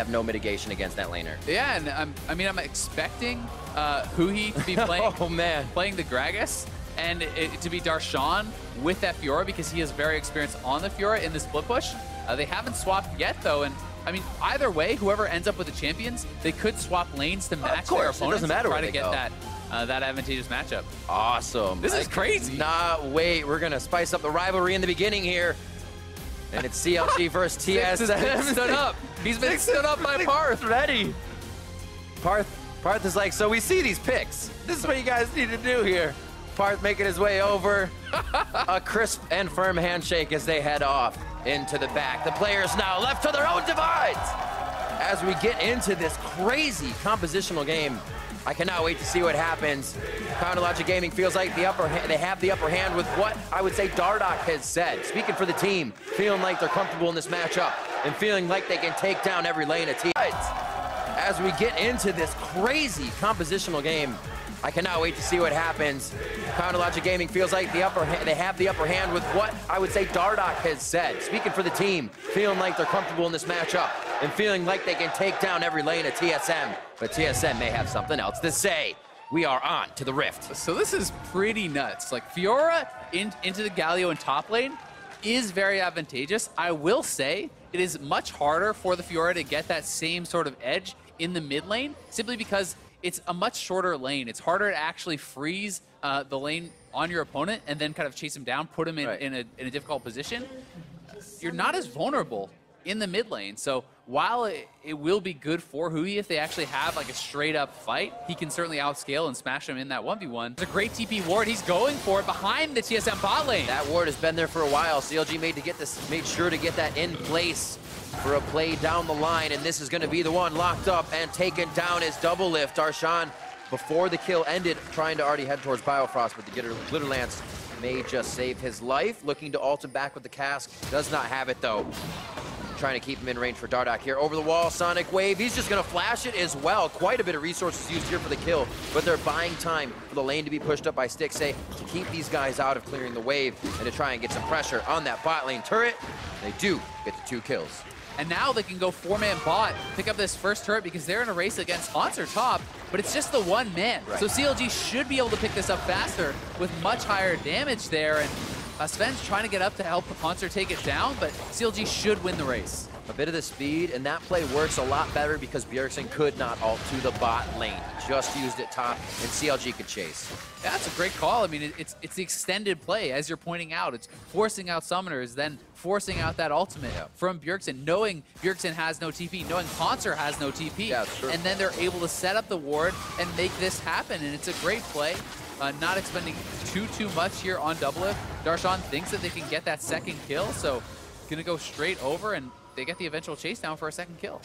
have no mitigation against that laner. Yeah, and I'm expecting Huhi to be playing, playing the Gragas, and it to be Darshan with that Fiora because he is very experienced on the Fiora in the split push. They haven't swapped yet though, and I mean either way, whoever ends up with the champions, they could swap lanes to match their opponents. It doesn't matter and try to get that advantageous matchup. Awesome. This is crazy. Wait, we're gonna spice up the rivalry in the beginning here. And it's CLG versus TSM. Stood up. He's been stood up by Parth. Ready. Parth is like, so we see these picks. This is what you guys need to do here. Parth making his way over. A crisp and firm handshake as they head off into the back. The players now left to their own divides. As we get into this crazy compositional game, I cannot wait to see what happens. Counterlogic Gaming feels like they have the upper hand with what I would say Dardoch has said. Speaking for the team, feeling like they're comfortable in this matchup and feeling like they can take down every lane of TSM. As we get into this crazy compositional game, I cannot wait to see what happens. Counterlogic Gaming feels like they have the upper hand with what I would say Dardoch has said. Speaking for the team, feeling like they're comfortable in this matchup and feeling like they can take down every lane of TSM. But TSM may have something else to say. We are on to the Rift. So this is pretty nuts. Like Fiora into the Galio in top lane is very advantageous. I will say it is much harder for the Fiora to get that same sort of edge in the mid lane, simply because it's a much shorter lane. It's harder to actually freeze the lane on your opponent and then kind of chase him down, put him in a difficult position. You're not as vulnerable in the mid lane. So while it will be good for Huhi if they actually have like a straight up fight, he can certainly outscale and smash him in that 1v1. It's a great TP ward. He's going for it behind the TSM bot lane. That ward has been there for a while. CLG made sure to get that in place for a play down the line, and this is going to be the one locked up and taken down as double lift. Darshan, before the kill ended, trying to already head towards Biofrost, but the Glitter Lance may just save his life. Looking to ult him back with the cask. Does not have it though. Trying to keep him in range for Dardoch here. Over the wall, Sonic Wave. He's just going to flash it as well. Quite a bit of resources used here for the kill, but they're buying time for the lane to be pushed up by Stixxay to keep these guys out of clearing the wave and to try and get some pressure on that bot lane turret. They do get the 2 kills. And now they can go 4-man bot, pick up this first turret because they're in a race against Haunter top, but it's just the 1 man. Right. So CLG should be able to pick this up faster with much higher damage there. And Sven's trying to get up to help Haunter take it down, but CLG should win the race. A bit of the speed, and that play works a lot better because Bjergsen could not ult to the bot lane. Just used it top, and CLG could chase. Yeah, that's a great call. I mean, it's the extended play, as you're pointing out. It's forcing out summoners, then forcing out that ultimate from Bjergsen, knowing Bjergsen has no TP, knowing Haunter has no TP. Yeah, that's true. And then they're able to set up the ward and make this happen, and it's a great play. Not expending too much here on double lift. Darshan thinks that they can get that second kill, so gonna go straight over, and they get the eventual chase down for a second kill.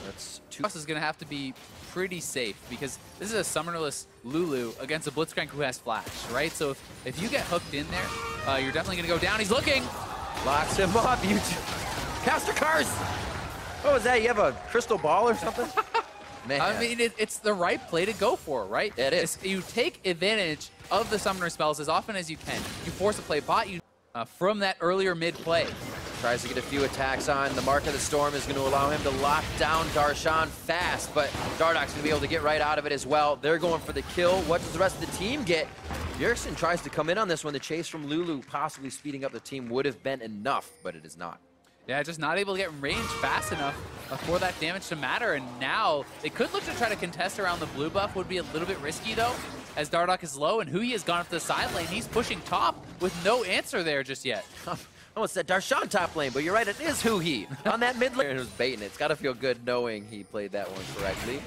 That's This is gonna have to be pretty safe because this is a summonerless Lulu against a Blitzcrank who has flash, right? So if you get hooked in there, you're definitely gonna go down. He's looking. Locks him up. You Caster Cars. What was that? You have a crystal ball or something? Man. I mean, it's the right play to go for, right? It is. You take advantage of the summoner spells as often as you can. You force a play bot from that earlier mid play. Tries to get a few attacks on. The Mark of the Storm is going to allow him to lock down Darshan fast, but Dardoch's going to be able to get right out of it as well. They're going for the kill. What does the rest of the team get? Bjergsen tries to come in on this one. The chase from Lulu possibly speeding up the team would have been enough, but it is not. Yeah, just not able to get in range fast enough for that damage to matter, and now they could look to try to contest around the blue buff. Would be a little bit risky though, as Dardoch is low, and Huhi has gone up to the side lane. He's pushing top with no answer there just yet. Almost said Darshan top lane, but you're right, it is Huhi on that mid lane. It was baiting it. It's got to feel good knowing he played that one correctly.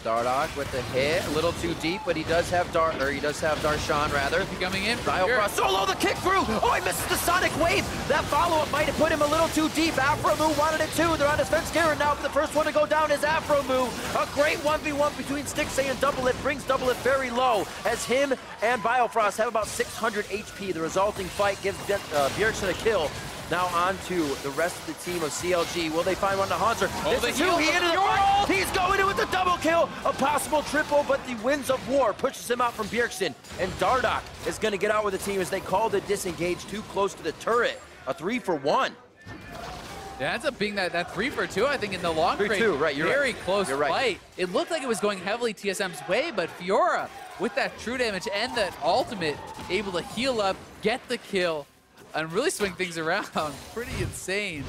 Dardoch with the hit, a little too deep, but he does have Darshan rather. Coming in. Biofrost solo the kick through. Oh, he misses the Sonic Wave. That follow-up might have put him a little too deep. Afromoo wanted it too. They're on his fence Garen now, but the first one to go down is Afromoo. A great 1v1 between Stixxay and Double Lift brings Double Lift very low, as him and Biofrost have about 600 HP. The resulting fight gives Bjergsen a kill. Now on to the rest of the team of CLG. Will they find one to Haunter? This is Huhi into the fight. He's going in with the double kill. A possible triple, but the Winds of War pushes him out from Bjergsen. And Dardoch is going to get out with the team as they call the disengage too close to the turret. A 3-for-1. It ends up being that 3 for 2, I think, in the long range. 3-2, right, you're very right. close You're right. fight. It looked like it was going heavily TSM's way, but Fiora, with that true damage and that ultimate, able to heal up, get the kill, and really swing things around. Pretty insane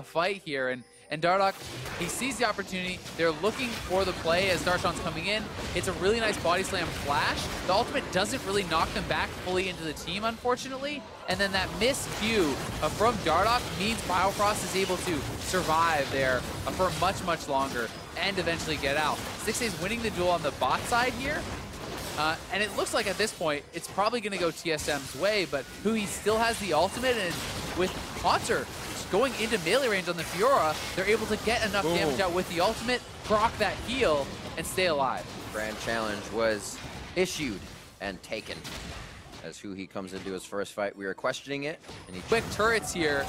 fight here. And Dardoch, he sees the opportunity. They're looking for the play as Darshan's coming in. It's a really nice body slam flash. The ultimate doesn't really knock them back fully into the team, unfortunately. And then that miss Q from Dardoch means Biofrost is able to survive there for much, much longer and eventually get out. 6A's winning the duel on the bot side here. And it looks like at this point, it's probably going to go TSM's way, but Huhi still has the ultimate, and with Haunter going into melee range on the Fiora, they're able to get enough damage out with the ultimate, proc that heal, and stay alive. Grand challenge was issued and taken. As Huhi comes into his first fight, we are questioning it. And he Quick turrets here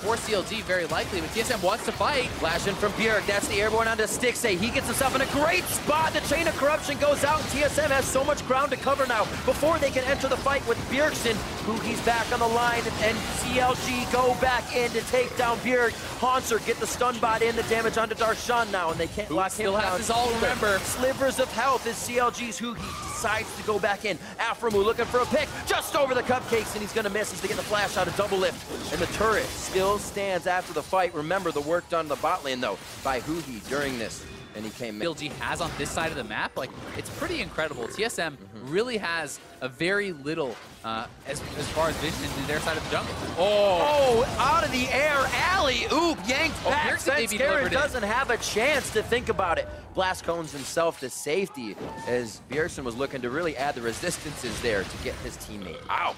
for CLG, very likely, but TSM wants to fight. Flash in from Bjerg, that's the airborne onto Stixay. He gets himself in a great spot. The Chain of Corruption goes out, and TSM has so much ground to cover now before they can enter the fight with Bjergsen, who he's back on the line, and CLG go back in to take down Bjerg. Haunter get the stun bot in, the damage onto Darshan now, and they can't lock him still down. has his ult, remember. Slivers of health as CLG's Huhi decides to go back in. Aframu looking for a pick, just over the cupcakes, and he's gonna miss as they get the flash out of double lift. And the turret still stands after the fight. Remember the work done in the bot lane, though, by Huhi during this. And he came in. CLG has on this side of the map, like, it's pretty incredible. TSM really has a very little as far as vision into their side of the jungle. Oh, out of the air, alley-oop, yanked back. Bjergsen doesn't have a chance to think about it. Blast cones himself to safety as Bjergsen was looking to really add the resistances there to get his teammate out.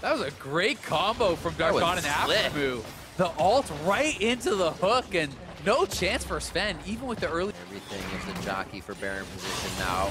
That was a great combo from Darshan and slick. Aframu. The ult right into the hook, and no chance for Sven, even with the early... Everything is a jockey for Baron position now.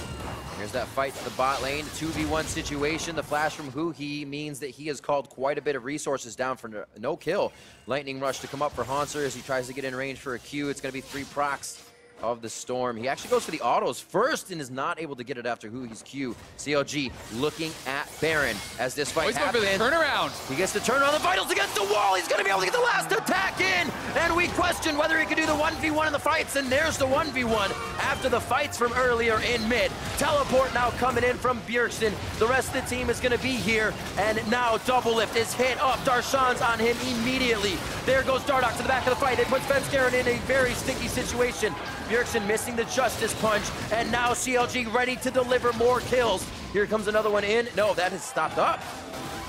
Here's that fight to the bot lane, 2v1 situation. The flash from Huhi means that he has called quite a bit of resources down for no kill. Lightning rush to come up for Haunter as he tries to get in range for a Q. It's going to be 3 procs of the Storm. He actually goes for the autos first and is not able to get it after Huhi's Q. CLG looking at Baron as this fight happens. Going for the turnaround. He gets to turn around the vitals against the wall. He's going to be able to get the last attack in. And we question whether he can do the 1v1 in the fights. And there's the 1v1 after the fights from earlier in mid. Teleport now coming in from Bjergsen. The rest of the team is going to be here. And now double lift is hit up. Darshan's on him immediately. There goes Dardoch to the back of the fight. It puts Svenskeren in a very sticky situation. Bjergsen missing the Justice Punch, and now CLG ready to deliver more kills. Here comes another one in. No, that has stopped up.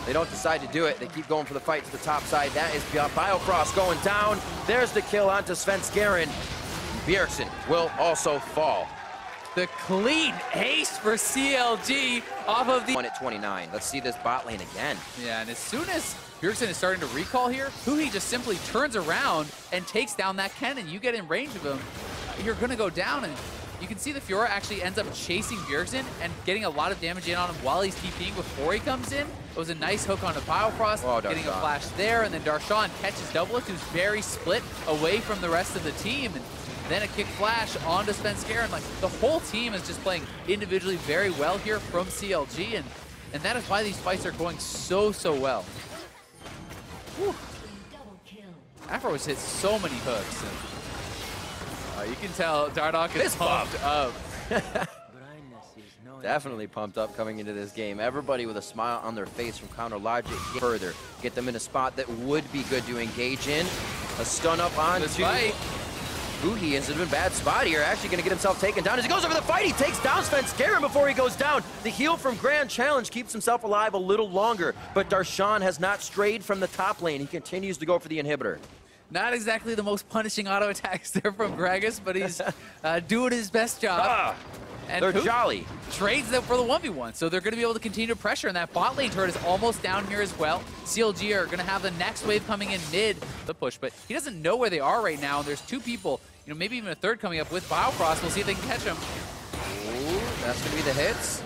They don't decide to do it. They keep going for the fight to the top side. That is Biofrost going down. There's the kill onto Svenskeren. Bjergsen will also fall. The clean ace for CLG off of the... 1 at 29. Let's see this bot lane again. Yeah, and as soon as Bjergsen is starting to recall here, Huhi just simply turns around and takes down that cannon. You get in range of him, you're going to go down, and you can see the Fiora actually ends up chasing Bjergsen and getting a lot of damage in on him while he's TPing before he comes in. It was a nice hook onto Biofrost, getting a flash there, and then Darshan catches double lift, who's very split away from the rest of the team, and then a kick flash onto Svenskeren. Like, the whole team is just playing individually very well here from CLG, and that is why these fights are going so well. Afro has hit so many hooks. You can tell Dardoch is pumped up. Definitely pumped up coming into this game. Everybody with a smile on their face from Counter Logic. Further, get them in a spot that would be good to engage in. A stun up on Huhi is in a bad spot here. Actually going to get himself taken down. As he goes over the fight, he takes down Svenskeren before he goes down. The heal from Grand Challenge keeps himself alive a little longer, but Darshan has not strayed from the top lane. He continues to go for the inhibitor. Not exactly the most punishing auto attacks there from Gragas, but he's doing his best job. And they're jolly. Trades them for the 1v1, so they're going to be able to continue to pressure, and that bot lane turret is almost down here as well. CLG are going to have the next wave coming in mid, the push, but he doesn't know where they are right now, and there's 2 people, you know, maybe even a third coming up with Biofrost. We'll see if they can catch him. Ooh, that's going to be the hits.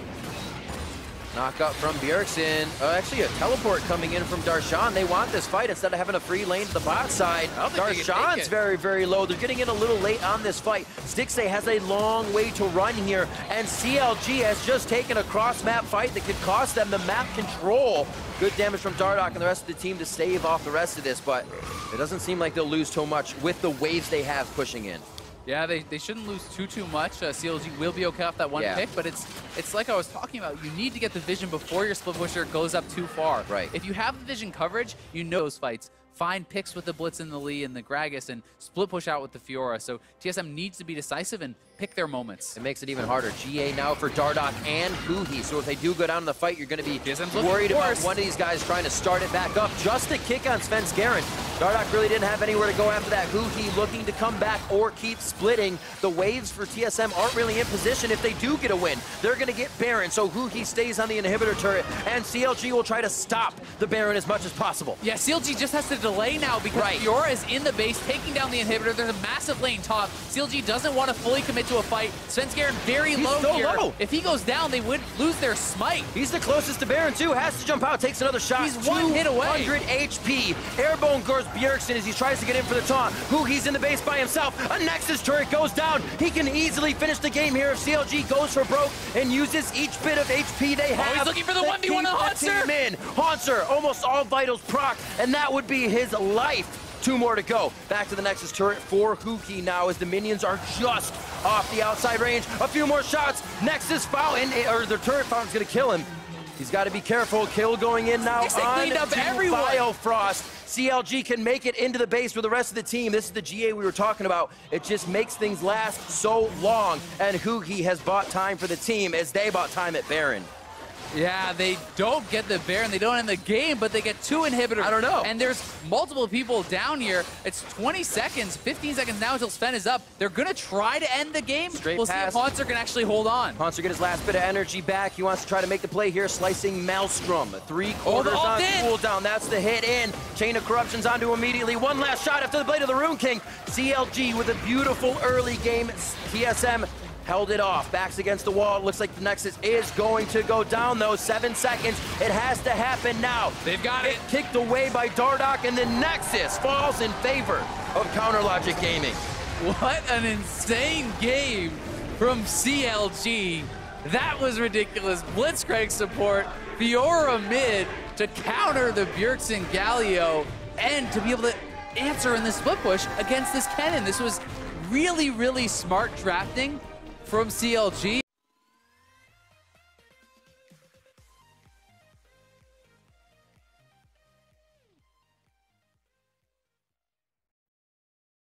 Knock up from Bjergsen. Actually, a teleport coming in from Darshan. They want this fight instead of having a free lane to the bot side. Darshan's very, very low. They're getting in a little late on this fight. Stixxay has a long way to run here, and CLG has just taken a cross-map fight that could cost them the map control. Good damage from Dardoch and the rest of the team to stave off the rest of this, but it doesn't seem like they'll lose too much with the waves they have pushing in. Yeah, they shouldn't lose too much. CLG will be okay off that one pick, but it's like I was talking about. You need to get the vision before your split pusher goes up too far. Right. If you have the vision coverage, you know those fights. Find picks with the Blitz and the Lee and the Gragas and split push out with the Fiora. So TSM needs to be decisive and pick their moments. It makes it even harder. GA now for Dardoch and Huhi. So if they do go down in the fight, you're going to be worried about one of these guys trying to start it back up. Just a kick on Svenskeren. Dardoch really didn't have anywhere to go after that. Huhi looking to come back or keep splitting. The waves for TSM aren't really in position. If they do get a win, they're going to get Baron. So Huhi stays on the inhibitor turret, and CLG will try to stop the Baron as much as possible. Yeah, CLG just has to delay now because Fiora is in the base, taking down the inhibitor. There's a massive lane top. CLG doesn't want to fully commit to a fight. Svenskeren very low here. Low. If he goes down, they would lose their smite. He's the closest to Baron, too. Has to jump out, takes another shot. He's one hit away. 200 HP. Airborne goes Bjergsen as he tries to get in for the taunt. Huhi's in the base by himself. A Nexus turret goes down. He can easily finish the game here if CLG goes for broke and uses each bit of HP they have. Oh, he's looking for the 1v1 on Hauntzer. Hauntzer, almost all vitals proc, and that would be his life. 2 more to go. Back to the Nexus turret for Huhi now as the minions are just off the outside range. A few more shots. Nexus fountain, or the turret fountain's gonna kill him. He's got to be careful. Kill going in now on Biofrost. CLG can make it into the base with the rest of the team. This is the GA we were talking about. It just makes things last so long. And Huhi has bought time for the team as they bought time at Baron. Yeah, they don't get the Baron, they don't end the game, but they get 2 inhibitors. I don't know. And there's multiple people down here. It's 20 seconds, 15 seconds now until Sven is up. They're gonna try to end the game. We'll see if Hauntzer can actually hold on. Hauntzer get his last bit of energy back. He wants to try to make the play here, slicing Maelstrom. 3/4 on cooldown. That's the hit in. Chain of Corruption's onto immediately. One last shot after the Blade of the Rune King. CLG with a beautiful early game. TSM held it off. Backs against the wall. It looks like the Nexus is going to go down, though. 7 seconds. It has to happen now. They've got it. Kicked away by Dardoch, and the Nexus falls in favor of Counterlogic Gaming. What an insane game from CLG. That was ridiculous. Blitzcrank support, Fiora mid to counter the Bjergsen Galio, and to be able to answer in the split push against this Kennen. This was really, really smart drafting from CLG.